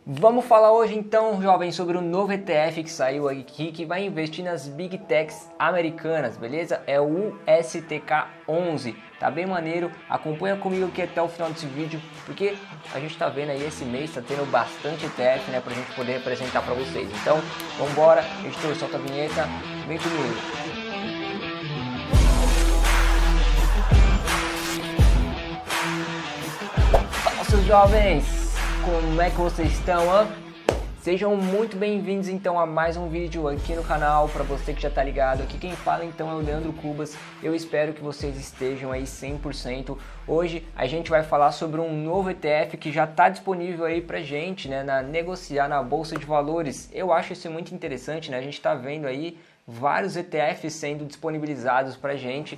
Vamos falar hoje então, jovens, sobre um novo ETF que saiu aqui que vai investir nas Big Techs americanas, beleza? É o USTK11, tá bem maneiro, acompanha comigo aqui até o final desse vídeo, porque a gente tá vendo aí esse mês, tá tendo bastante ETF, né, pra gente poder apresentar pra vocês. Então, vambora, editor, solta a vinheta, vem comigo. Fala, seus jovens! Como é que vocês estão, hein? Sejam muito bem-vindos então a mais um vídeo aqui no canal. Para você que já tá ligado, aqui quem fala então é o Leandro Cubas. Eu espero que vocês estejam aí 100%. Hoje a gente vai falar sobre um novo ETF que já está disponível aí pra gente, né, negociar na Bolsa de Valores. Eu acho isso muito interessante, né? A gente está vendo aí vários ETFs sendo disponibilizados pra gente.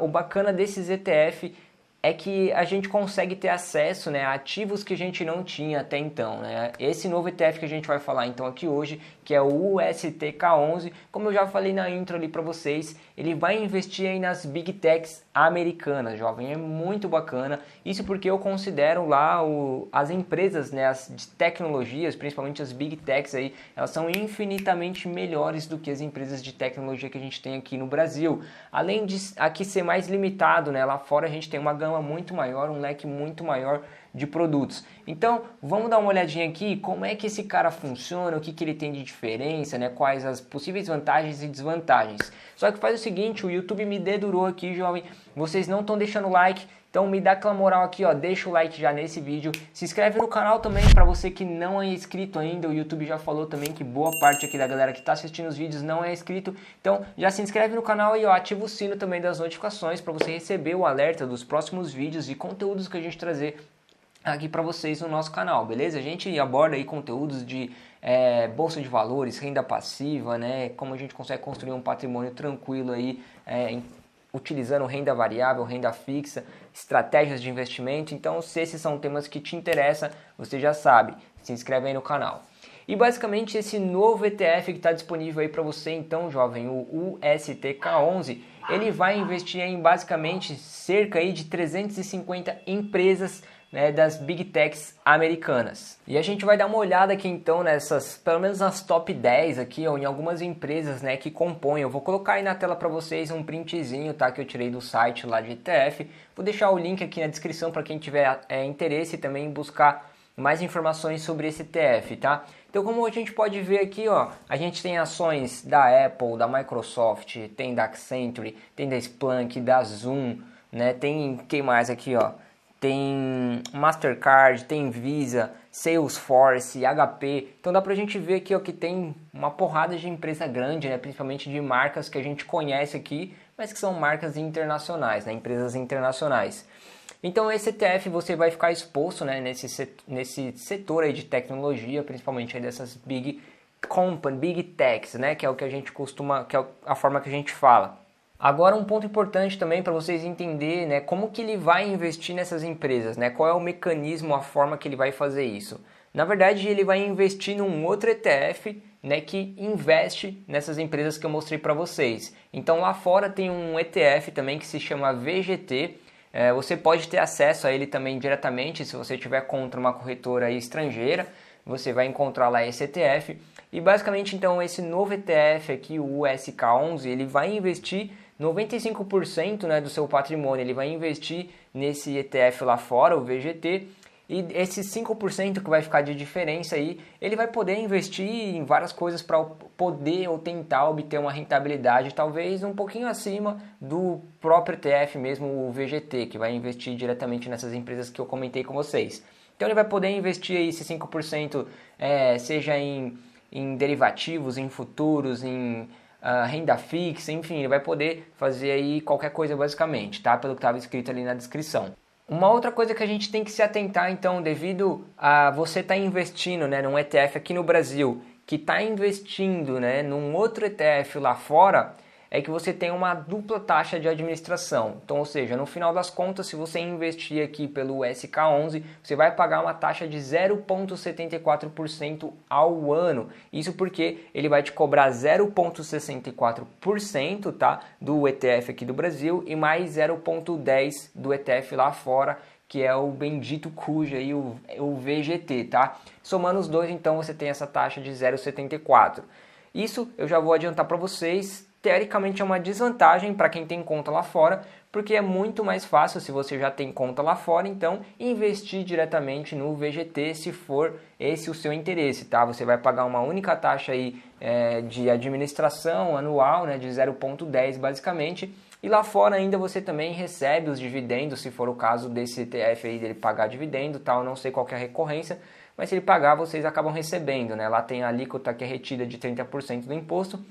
O bacana desses ETF é que a gente consegue ter acesso, né, a ativos que a gente não tinha até então, né? Esse novo ETF que a gente vai falar então aqui hoje, que é o USTK11, como eu já falei na intro ali para vocês, ele vai investir aí nas Big Techs americanas, jovem, é muito bacana. Isso porque eu considero lá as empresas, né, as de tecnologias, principalmente as Big Techs aí, elas são infinitamente melhores do que as empresas de tecnologia que a gente tem aqui no Brasil. Além de aqui ser mais limitado, né, lá fora a gente tem uma gama muito maior, um leque muito maior de produtos. Então, vamos dar uma olhadinha aqui como é que esse cara funciona, o que ele tem de diferença, né? Quais as possíveis vantagens e desvantagens. Só que faz o seguinte, o YouTube me dedurou aqui, jovem, vocês não estão deixando o like, então me dá aquela moral aqui, ó, deixa o like já nesse vídeo, se inscreve no canal também para você que não é inscrito ainda, o YouTube já falou também que boa parte aqui da galera que está assistindo os vídeos não é inscrito, então já se inscreve no canal e ó, ativa o sino também das notificações para você receber o alerta dos próximos vídeos e conteúdos que a gente trazer aqui para vocês no nosso canal, beleza? A gente aborda aí conteúdos de bolsa de valores, renda passiva, né? Como a gente consegue construir um patrimônio tranquilo aí, utilizando renda variável, renda fixa, estratégias de investimento. Então, se esses são temas que te interessam, você já sabe, se inscreve aí no canal. E basicamente esse novo ETF que está disponível aí para você, então, jovem, o USTK11, ele vai investir em basicamente cerca aí de 350 empresas, né, das Big Techs americanas. E a gente vai dar uma olhada aqui então nessas, pelo menos nas top 10 aqui, ó, em algumas empresas, né, que compõem. Eu vou colocar aí na tela para vocês um printzinho, tá, que eu tirei do site lá de ETF. Vou deixar o link aqui na descrição para quem tiver interesse também em buscar mais informações sobre esse ETF, tá? Então, como a gente pode ver aqui, ó, a gente tem ações da Apple, da Microsoft, tem da Accenture, tem da Splunk, da Zoom, né? Tem quem mais aqui, ó? Tem Mastercard, tem Visa, Salesforce, HP. Então dá pra gente ver aqui, ó, que tem uma porrada de empresa grande, né, principalmente de marcas que a gente conhece aqui, mas que são marcas internacionais, né, empresas internacionais. Então esse ETF você vai ficar exposto, né, nesse setor aí de tecnologia, principalmente aí dessas Big Techs, né, que é o que a gente costuma, que é a forma que a gente fala. Agora um ponto importante também para vocês entenderem, né, como que ele vai investir nessas empresas, né, qual é o mecanismo, a forma que ele vai fazer isso. Na verdade ele vai investir num outro ETF, né, que investe nessas empresas que eu mostrei para vocês. Então lá fora tem um ETF também que se chama VGT, você pode ter acesso a ele também diretamente se você tiver contra uma corretora aí estrangeira, você vai encontrar lá esse ETF. E basicamente então esse novo ETF aqui, o USK11, ele vai investir 95%, né, do seu patrimônio, ele vai investir nesse ETF lá fora, o VGT, e esses 5% que vai ficar de diferença aí, ele vai poder investir em várias coisas para poder ou tentar obter uma rentabilidade talvez um pouquinho acima do próprio ETF mesmo, o VGT, que vai investir diretamente nessas empresas que eu comentei com vocês. Então ele vai poder investir aí esse 5%, seja em derivativos, em futuros, em renda fixa, enfim, ele vai poder fazer aí qualquer coisa basicamente, tá? Pelo que estava escrito ali na descrição. Uma outra coisa que a gente tem que se atentar, então, devido a você estar investindo, né, num ETF aqui no Brasil, que está investindo, né, num outro ETF lá fora, é que você tem uma dupla taxa de administração. Então, ou seja, no final das contas, se você investir aqui pelo SK11, você vai pagar uma taxa de 0,74% ao ano. Isso porque ele vai te cobrar 0,64%, tá, do ETF aqui do Brasil e mais 0,10% do ETF lá fora, que é o bendito cuja aí, o VGT, tá? Somando os dois, então, você tem essa taxa de 0,74. Isso eu já vou adiantar para vocês, teoricamente é uma desvantagem para quem tem conta lá fora, porque é muito mais fácil, se você já tem conta lá fora, então investir diretamente no VGT, se for esse o seu interesse, tá? Você vai pagar uma única taxa aí de administração anual, né, de 0,10 basicamente, e lá fora ainda você também recebe os dividendos, se for o caso desse ETF aí dele pagar dividendo, tal, não sei qual que é a recorrência, mas se ele pagar vocês acabam recebendo, né? Lá tem a alíquota que é retida de 30% do imposto,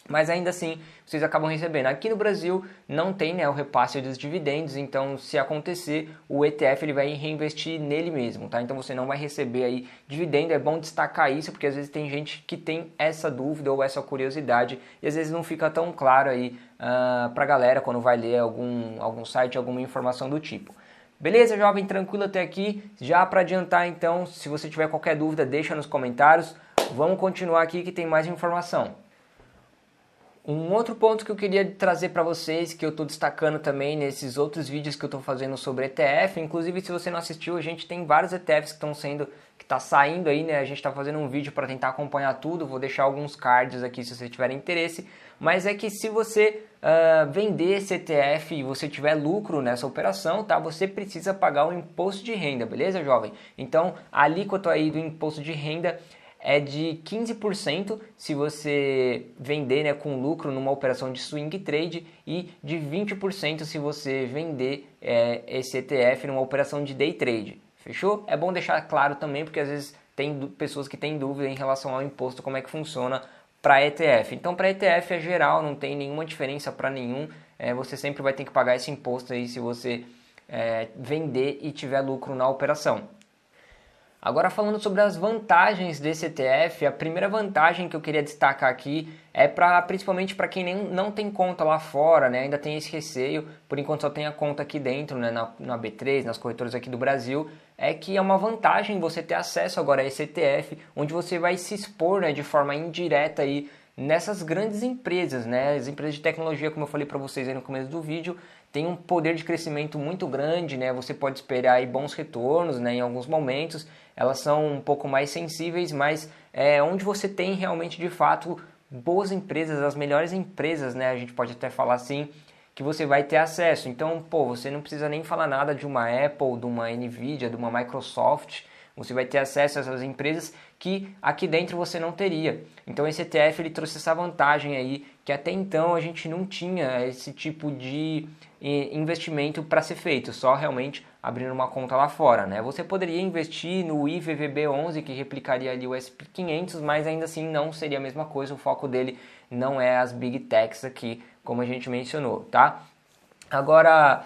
mas ainda assim vocês acabam recebendo. Aqui no Brasil não tem, né, o repasse dos dividendos, então se acontecer o ETF ele vai reinvestir nele mesmo, tá? Então você não vai receber aí dividendo. É bom destacar isso porque às vezes tem gente que tem essa dúvida ou essa curiosidade e às vezes não fica tão claro aí pra galera quando vai ler algum site, alguma informação do tipo. Beleza, jovem? Tranquilo até aqui? Já para adiantar então, se você tiver qualquer dúvida deixa nos comentários. Vamos continuar aqui que tem mais informação. Um outro ponto que eu queria trazer para vocês, que eu estou destacando também nesses outros vídeos que eu estou fazendo sobre ETF, inclusive se você não assistiu, a gente tem vários ETFs que está saindo aí, né? A gente está fazendo um vídeo para tentar acompanhar tudo, vou deixar alguns cards aqui se você tiver interesse, mas é que se você vender esse ETF e você tiver lucro nessa operação, tá? Você precisa pagar o imposto de renda, beleza, jovem? Então, a alíquota aí do imposto de renda é de 15% se você vender, né, com lucro numa operação de swing trade e de 20% se você vender esse ETF numa operação de day trade. Fechou? É bom deixar claro também porque às vezes tem pessoas que têm dúvida em relação ao imposto, como é que funciona para ETF. Então para ETF é geral, não tem nenhuma diferença para nenhum. Você sempre vai ter que pagar esse imposto aí se você vender e tiver lucro na operação. Agora falando sobre as vantagens desse ETF, a primeira vantagem que eu queria destacar aqui é principalmente para quem não tem conta lá fora, né? Ainda tem esse receio, por enquanto só tem a conta aqui dentro, né? na B3, nas corretoras aqui do Brasil, é que é uma vantagem você ter acesso agora a esse ETF, onde você vai se expor, né, de forma indireta aí nessas grandes empresas, né? As empresas de tecnologia, como eu falei para vocês aí no começo do vídeo, tem um poder de crescimento muito grande, né? Você pode esperar aí bons retornos, né, em alguns momentos. Elas são um pouco mais sensíveis, mas onde você tem realmente de fato boas empresas, as melhores empresas, né? A gente pode até falar assim, que você vai ter acesso. Então, você não precisa nem falar nada de uma Apple, de uma Nvidia, de uma Microsoft. Você vai ter acesso a essas empresas que aqui dentro você não teria. Então esse ETF ele trouxe essa vantagem aí, que até então a gente não tinha esse tipo de investimento para ser feito, só realmente abrindo uma conta lá fora, né? Você poderia investir no IVVB11, que replicaria ali o SP500, mas ainda assim não seria a mesma coisa, o foco dele não é as Big Techs aqui, como a gente mencionou, tá? Agora,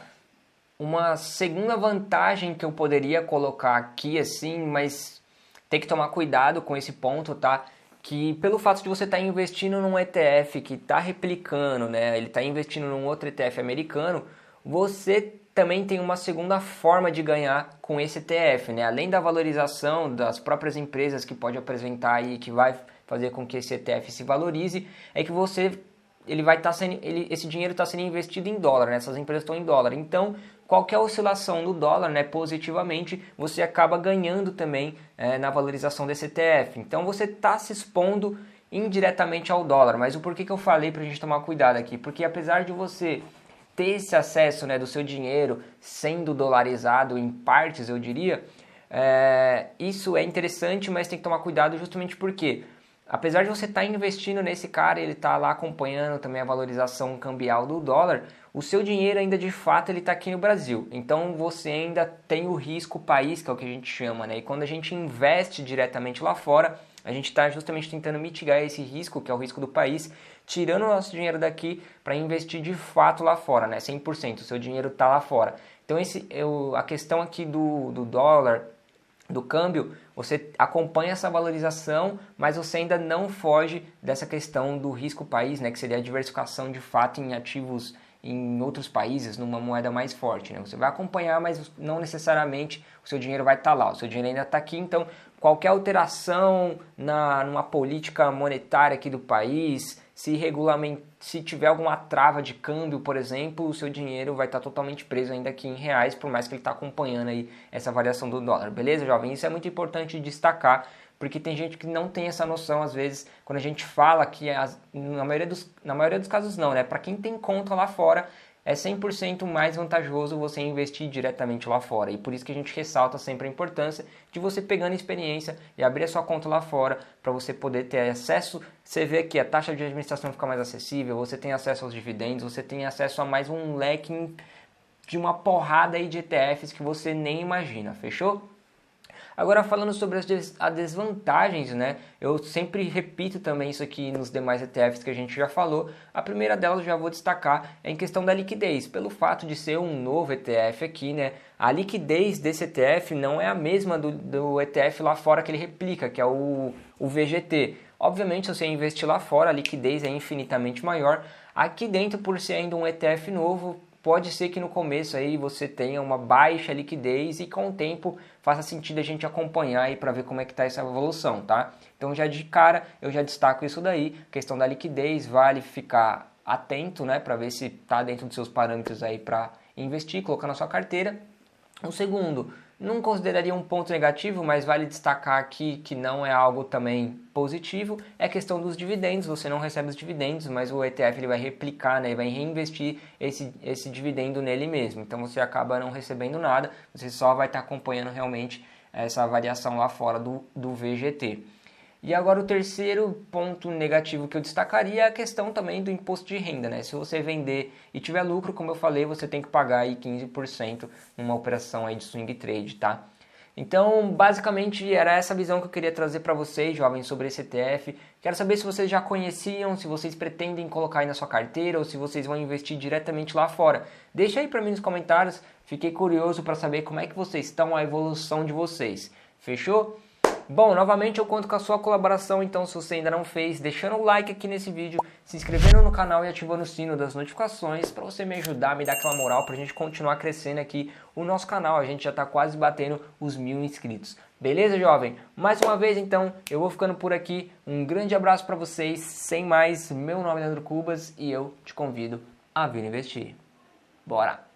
uma segunda vantagem que eu poderia colocar aqui assim, mas tem que tomar cuidado com esse ponto, tá? Que pelo fato de você estar investindo num ETF que está replicando, né? Ele está investindo num outro ETF americano, você também tem uma segunda forma de ganhar com esse ETF, né? Além da valorização das próprias empresas que pode apresentar aí, que vai fazer com que esse ETF se valorize, é que esse dinheiro está sendo investido em dólar, né? Essas empresas estão em dólar. Então, qualquer oscilação do dólar, né, positivamente, você acaba ganhando também na valorização desse ETF. Então, você está se expondo indiretamente ao dólar. Mas o porquê que eu falei para a gente tomar cuidado aqui? Porque apesar de você ter esse acesso, né, do seu dinheiro sendo dolarizado em partes, eu diria, isso é interessante, mas tem que tomar cuidado justamente porque apesar de você estar investindo nesse cara, ele está lá acompanhando também a valorização cambial do dólar, o seu dinheiro ainda de fato ele está aqui no Brasil. Então você ainda tem o risco país, que é o que a gente chama, né? E quando a gente investe diretamente lá fora, a gente está justamente tentando mitigar esse risco, que é o risco do país, tirando o nosso dinheiro daqui para investir de fato lá fora, né? 100%, o seu dinheiro está lá fora. Então a questão aqui do dólar, do câmbio, você acompanha essa valorização, mas você ainda não foge dessa questão do risco país, né, que seria a diversificação de fato em ativos em outros países, numa moeda mais forte, né? Você vai acompanhar, mas não necessariamente o seu dinheiro vai estar lá, o seu dinheiro ainda está aqui, então qualquer alteração numa política monetária aqui do país, se tiver alguma trava de câmbio, por exemplo, o seu dinheiro vai estar totalmente preso ainda aqui em reais, por mais que ele está acompanhando aí essa variação do dólar, beleza, jovem? Isso é muito importante destacar, porque tem gente que não tem essa noção, às vezes, quando a gente fala que, na maioria dos casos não, né? Para quem tem conta lá fora, é 100% mais vantajoso você investir diretamente lá fora. E por isso que a gente ressalta sempre a importância de você pegando experiência e abrir a sua conta lá fora para você poder ter acesso. Você vê que a taxa de administração fica mais acessível, você tem acesso aos dividendos, você tem acesso a mais um leque de uma porrada aí de ETFs que você nem imagina, fechou? Agora falando sobre as desvantagens, né? Eu sempre repito também isso aqui nos demais ETFs que a gente já falou. A primeira delas eu já vou destacar é em questão da liquidez. Pelo fato de ser um novo ETF aqui, né? A liquidez desse ETF não é a mesma do ETF lá fora que ele replica, que é o VGT. Obviamente, se você investir lá fora, a liquidez é infinitamente maior. Aqui dentro, por ser ainda um ETF novo, pode ser que no começo aí você tenha uma baixa liquidez e com o tempo faça sentido a gente acompanhar aí para ver como é que está essa evolução, tá? Então já de cara eu já destaco isso daí, questão da liquidez, vale ficar atento, né, para ver se está dentro dos seus parâmetros aí para investir, colocar na sua carteira. Um segundo, não consideraria um ponto negativo, mas vale destacar aqui que não é algo também positivo, é a questão dos dividendos. Você não recebe os dividendos, mas o ETF ele vai replicar, né, vai reinvestir esse dividendo nele mesmo. Então você acaba não recebendo nada, você só vai estar acompanhando realmente essa variação lá fora do VGT. E agora o terceiro ponto negativo que eu destacaria é a questão também do imposto de renda, né? Se você vender e tiver lucro, como eu falei, você tem que pagar aí 15% numa operação aí de swing trade, tá? Então, basicamente, era essa visão que eu queria trazer para vocês, jovens, sobre esse ETF. Quero saber se vocês já conheciam, se vocês pretendem colocar aí na sua carteira ou se vocês vão investir diretamente lá fora. Deixa aí para mim nos comentários, fiquei curioso para saber como é que vocês estão, a evolução de vocês. Fechou? Bom, novamente eu conto com a sua colaboração, então se você ainda não fez, deixando o like aqui nesse vídeo, se inscrevendo no canal e ativando o sino das notificações para você me ajudar, me dar aquela moral para a gente continuar crescendo aqui o nosso canal. A gente já está quase batendo os 1000 inscritos. Beleza, jovem? Mais uma vez, então, eu vou ficando por aqui. Um grande abraço para vocês. Sem mais, meu nome é Leandro Cubas e eu te convido a vir investir. Bora!